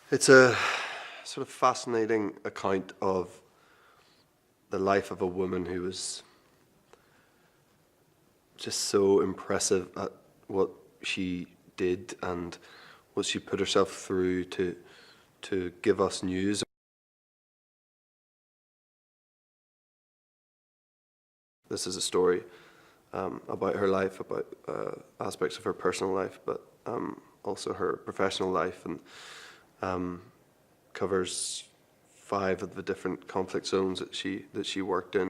It's a sort of fascinating account of the life of a woman who was just so impressive at what she did and what she put herself through to give us news. This is a story about her life, about aspects of her personal life, but also her professional life, and covers 5 of the different conflict zones that she worked in.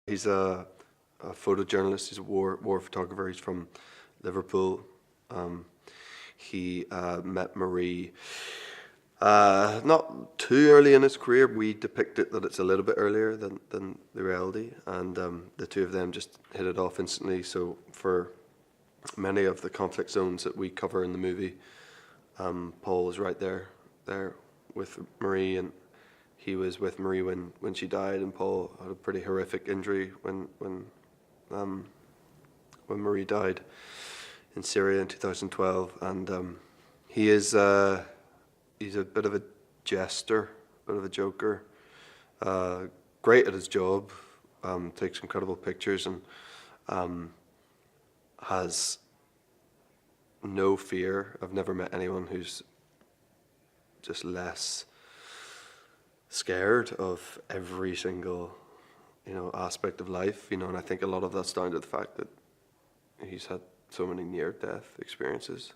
He's a photojournalist. He's a war photographer. He's from Liverpool. He met Marie not too early in his career. We depict it that it's a little bit earlier than the reality, and the two of them just hit it off instantly. So for many of the conflict zones that we cover in the movie, Paul was right there with Marie, and he was with Marie when she died, and Paul had a pretty horrific injury when Marie died in Syria in 2012, and he's a bit of a jester, a bit of a joker, great at his job, takes incredible pictures, and has no fear. I've never met anyone who's just less scared of every single, aspect of life, and I think a lot of that's down to the fact that he's had so many near-death experiences.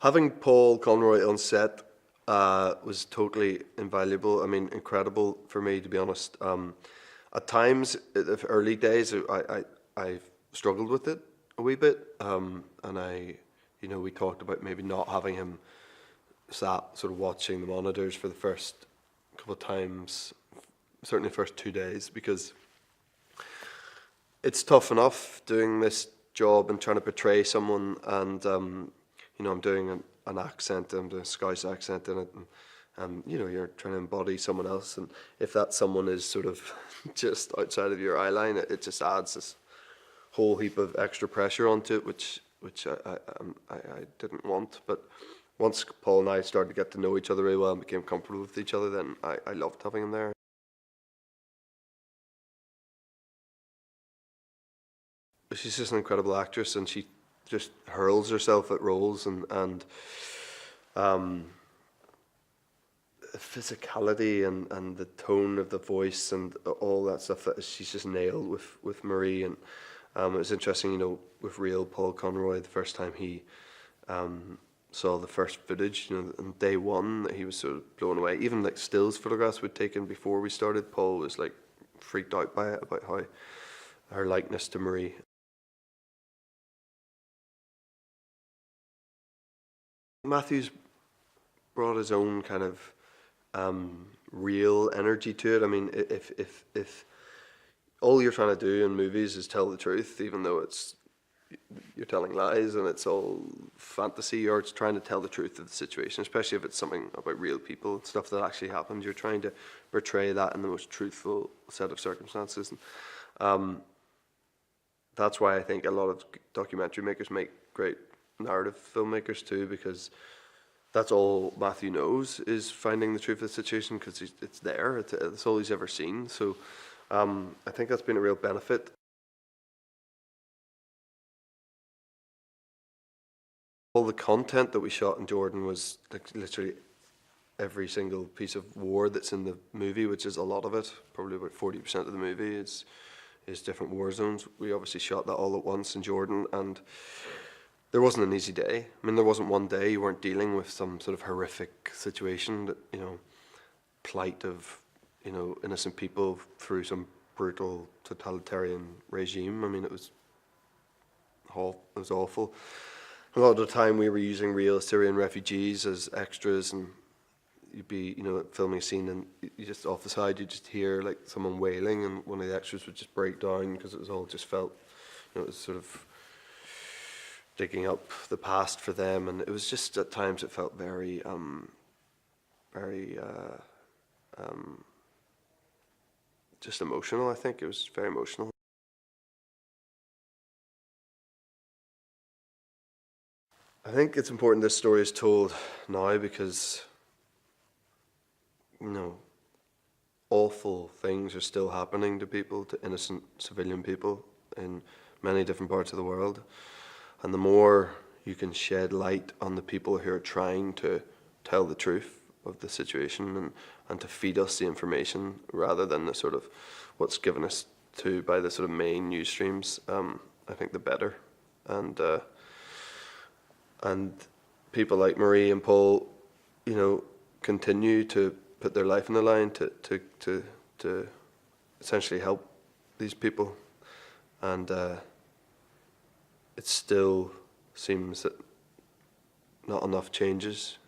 Having Paul Conroy on set was totally invaluable. I mean, incredible for me, to be honest. At times, in the early days, I struggled with it a wee bit, and we talked about maybe not having him sat sort of watching the monitors for the first couple of times, certainly the first 2 days, because it's tough enough doing this job and trying to portray someone, and I'm doing an accent, I'm doing a Scouse accent in it, and you're trying to embody someone else, and if that someone is sort of just outside of your eye line, it just adds this whole heap of extra pressure onto it, which I didn't want. But once Paul and I started to get to know each other really well and became comfortable with each other, then I loved having him there. She's just an incredible actress, and she just hurls herself at roles, and physicality and the tone of the voice and all that stuff that she's just nailed with Marie. And it was interesting, with real Paul Conroy, the first time he saw the first footage, on day one, he was sort of blown away. Even like stills photographs we'd taken before we started, Paul was like freaked out by it, about how her likeness to Marie. Matthew's brought his own kind of real energy to it. I mean, if all you're trying to do in movies is tell the truth, even though you're telling lies and it's all fantasy, or it's trying to tell the truth of the situation, especially if it's something about real people, stuff that actually happened, you're trying to portray that in the most truthful set of circumstances. And that's why I think a lot of documentary makers make great narrative filmmakers too, because that's all Matthew knows, is finding the truth of the situation, because it's there, it's all he's ever seen. So I think that's been a real benefit. All the content that we shot in Jordan was like literally every single piece of war that's in the movie, which is a lot of it, probably about 40% of the movie is different war zones. We obviously shot that all at once in Jordan, and there wasn't an easy day. I mean, there wasn't one day you weren't dealing with some sort of horrific situation, that, plight of, innocent people through some brutal totalitarian regime. I mean, it was awful. A lot of the time we were using real Syrian refugees as extras, and you'd be, filming a scene, and you just off the side, you just hear like someone wailing, and one of the extras would just break down, because it was all just felt, it was sort of digging up the past for them, and it was just, at times it felt very, very, just emotional. I think it was very emotional. I think it's important this story is told now because, you know, awful things are still happening to people, to innocent civilian people in many different parts of the world. And the more you can shed light on the people who are trying to tell the truth of the situation and to feed us the information rather than the sort of what's given us to by the sort of main news streams, I think the better. And people like Marie and Paul, you know, continue to put their life on the line to essentially help these people, and it still seems that not enough changes